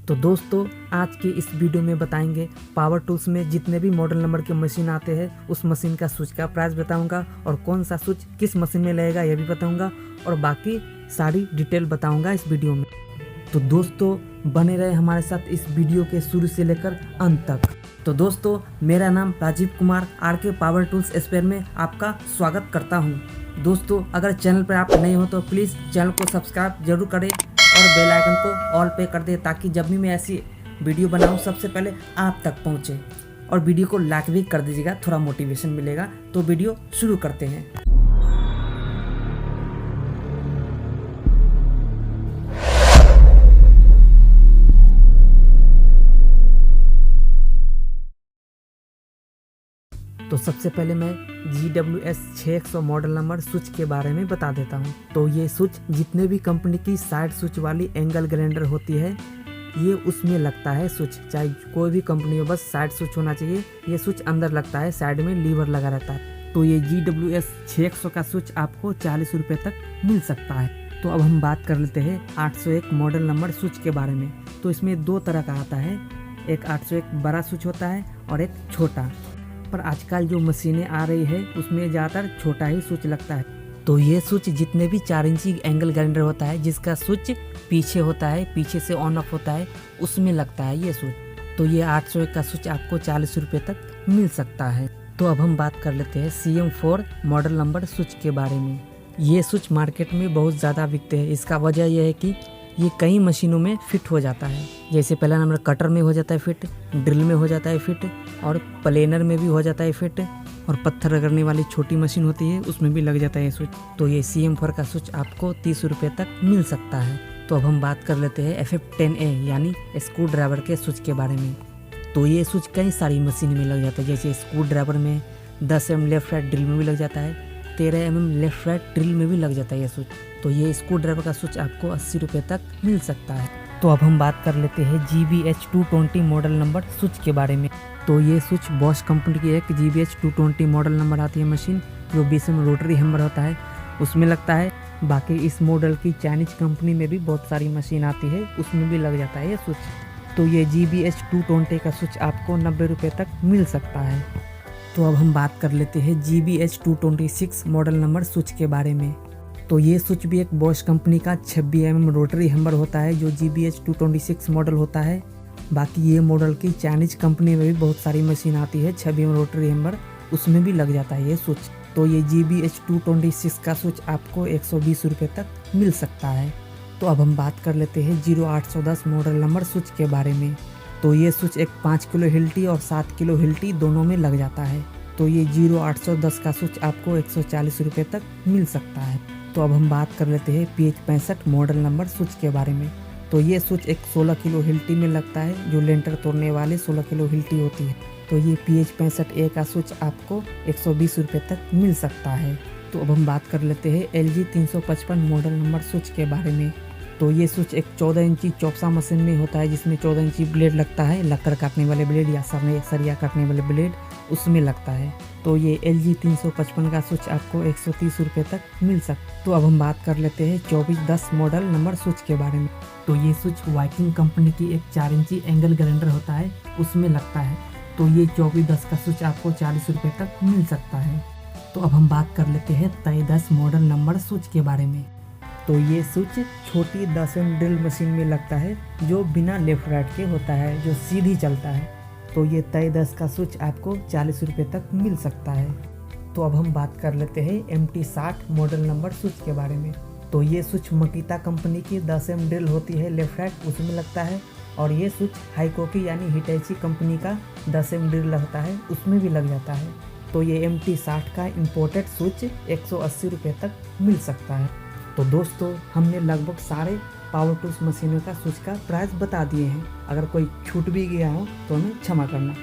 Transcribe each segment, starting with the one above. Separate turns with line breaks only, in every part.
तो दोस्तों आज के इस वीडियो में बताएंगे पावर टूल्स में जितने भी मॉडल नंबर के मशीन आते हैं उस मशीन का स्विच का प्राइस बताऊंगा और कौन सा स्विच किस मशीन में लगेगा यह भी बताऊंगा और बाकी सारी डिटेल बताऊंगा इस वीडियो में। तो दोस्तों बने रहे हमारे साथ इस वीडियो के शुरू से लेकर अंत तक। तो दोस्तों मेरा नाम Rajeev Kumar RK power tools spare में आपका स्वागत करता हूँ। दोस्तों अगर चैनल पर आप नए हो तो प्लीज़ चैनल को सब्सक्राइब जरूर करें और बेल आइकन को ऑल पे कर दे ताकि जब भी मैं ऐसी वीडियो बनाऊं सबसे पहले आप तक पहुंचे। और वीडियो को लाइक भी कर दीजिएगा, थोड़ा मोटिवेशन मिलेगा। तो वीडियो शुरू करते हैं। तो सबसे पहले मैं GWS 6100 मॉडल नंबर स्विच के बारे में बता देता हूँ। तो ये स्विच जितने भी कंपनी की साइड स्विच वाली एंगल ग्राइंडर होती है ये उसमें लगता है स्विच, चाहे कोई भी कंपनी हो बस साइड स्विच होना चाहिए। ये स्विच अंदर लगता है, साइड में लीवर लगा रहता है। तो ये GWS 6100 का स्विच आपको 40 रुपये तक मिल सकता है। तो अब हम बात कर लेते हैं 801 मॉडल नंबर स्विच के बारे में। तो इसमें दो तरह का आता है, एक 801 बड़ा स्विच होता है और एक छोटा। पर आजकल जो मशीनें आ रही है उसमें ज़्यादातर छोटा ही स्विच लगता है। तो ये स्विच जितने भी 4 इंची एंगल ग्राइंडर होता है जिसका स्विच पीछे होता है, पीछे से ऑन ऑफ होता है, उसमें लगता है ये स्विच। तो ये 801 का स्विच आपको 40 रुपये तक मिल सकता है। तो अब हम बात कर लेते हैं CM4 मॉडल नंबर स्विच के बारे में। ये स्विच मार्केट में बहुत ज़्यादा बिकते हैं। इसका वजह यह है कि ये कई मशीनों में फिट हो जाता है। जैसे पहला नंबर कटर में हो जाता है फिट, ड्रिल में हो जाता है फिट और प्लेनर में भी हो जाता है फिट, और पत्थर रगड़ने वाली छोटी मशीन होती है उसमें भी लग जाता है ये स्विच। तो ये CM4 का स्विच आपको 30 रुपये तक मिल सकता है। तो अब हम बात कर लेते हैं FF10A यानी स्क्रू ड्राइवर के स्विच के बारे में। तो ये स्विच कई सारी मशीन में लग जाता है। जैसे स्क्रू ड्राइवर में 10 mm लेफ्ट राइट ड्रिल में भी लग जाता है, 13 mm लेफ्ट राइट ड्रिल में भी लग जाता है ये स्विच। तो ये स्क्रू ड्राइवर का स्विच आपको 80 रुपये तक मिल सकता है। तो अब हम बात कर लेते हैं GBH 220 मॉडल नंबर स्विच के बारे में। तो ये स्विच बॉश कंपनी की एक GBH 220 मॉडल नंबर आती है मशीन, जो बीच में रोटरी हैमर होता है उसमें लगता है। बाकी इस मॉडल की चाइनीज कंपनी में भी बहुत सारी मशीन आती है उसमें भी लग जाता है ये स्विच। तो ये GBH 220 का स्विच आपको 90 रुपये तक मिल सकता है। तो अब हम बात कर लेते हैं GBH 226 मॉडल नंबर स्विच के बारे में। तो ये स्विच भी एक बॉश कंपनी का 26 mm रोटरी हैमर होता है जो GBH 226 मॉडल होता है। बाकी ये मॉडल की चाइनीज कंपनी में भी बहुत सारी मशीन आती है 26 mm रोटरी हैमर, उसमें भी लग जाता है ये स्विच। तो ये GBH 226 का स्विच आपको 120 रुपये तक मिल सकता है। तो अब हम बात कर लेते हैं 0810 मॉडल नंबर स्विच के बारे में। तो ये स्विच एक 5 किलो हिल्टी और 7 किलो हिल्टी दोनों में लग जाता है। तो ये 0810 का स्विच आपको 140 रुपये तक मिल सकता है। तो अब हम बात कर लेते हैं PH65 मॉडल नंबर स्विच के बारे में। तो ये स्विच एक 16 किलो हिल्टी में लगता है, जो लेंटर तोड़ने वाले 16 किलो हिल्टी होती है। तो ये PH65A का स्विच आपको 120 रुपये तक मिल सकता है। तो अब हम बात कर लेते हैं LG 355 मॉडल नंबर स्विच के बारे में। तो ये स्विच एक 14 इंची चौकसा मशीन में होता है जिसमें 14 इंची ब्लेड लगता है, लकड़ काटने वाले ब्लेड या सरिया काटने वाले ब्लेड उसमें लगता है। तो ये LG 355 का स्विच आपको 130 रुपये तक मिल सकता है। तो अब हम बात कर लेते हैं 2410 मॉडल नंबर स्विच के बारे में। तो ये स्विच वाइकिंग कंपनी की एक 4 इंची एंगल ग्राइंडर होता है उसमें लगता है। तो ये 2410 का स्विच आपको 40 रुपये तक मिल सकता है। तो अब हम बात कर लेते हैं 2310 मॉडल नंबर स्विच के बारे में। तो ये स्विच छोटी 10 mm ड्रिल मशीन में लगता है जो बिना लेफ्ट राइट के होता है, जो सीधी चलता है। तो ये 2310 का स्विच आपको 40 रुपये तक मिल सकता है। तो अब हम बात कर लेते हैं MT60 मॉडल नंबर स्विच के बारे में। तो ये स्विच मकीता कंपनी की 10 mm ड्रिल होती है लेफ्ट राइट, उसमें लगता है। और ये स्विच हाईकोकी यानी हिटैची कंपनी का 10 mm ड्रिल लगता है उसमें भी लग जाता है। तो ये MT60 का इम्पोर्टेड स्विच 180 रुपये तक मिल सकता है। तो दोस्तों हमने लगभग सारे पावर टूल्स मशीनों का स्विच का प्राइस बता दिए हैं। अगर कोई छूट भी गया हो तो हमें क्षमा करना।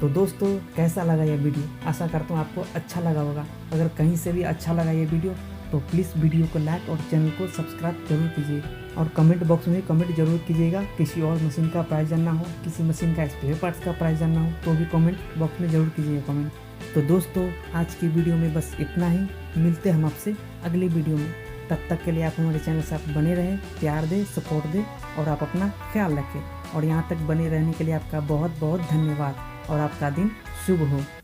तो दोस्तों कैसा लगा ये वीडियो? आशा करता हूँ आपको अच्छा लगा होगा। अगर कहीं से भी अच्छा लगा ये वीडियो तो प्लीज़ वीडियो को लाइक और चैनल को सब्सक्राइब जरूर कीजिएगा। और कमेंट बॉक्स में कमेंट जरूर कीजिएगा। किसी और मशीन का प्राइस जानना हो, किसी मशीन का स्पेयर पार्ट्स का प्राइस जानना हो तो भी कमेंट बॉक्स में ज़रूर कीजिएगा कमेंट। तो दोस्तों आज की वीडियो में बस इतना ही। मिलते हैं हम आपसे अगली वीडियो में। तब तक के लिए आप हमारे चैनल से आप बने रहें, प्यार दें, सपोर्ट दें और आप अपना ख्याल रखें। और यहाँ तक बने रहने के लिए आपका बहुत बहुत धन्यवाद और आपका दिन शुभ हो।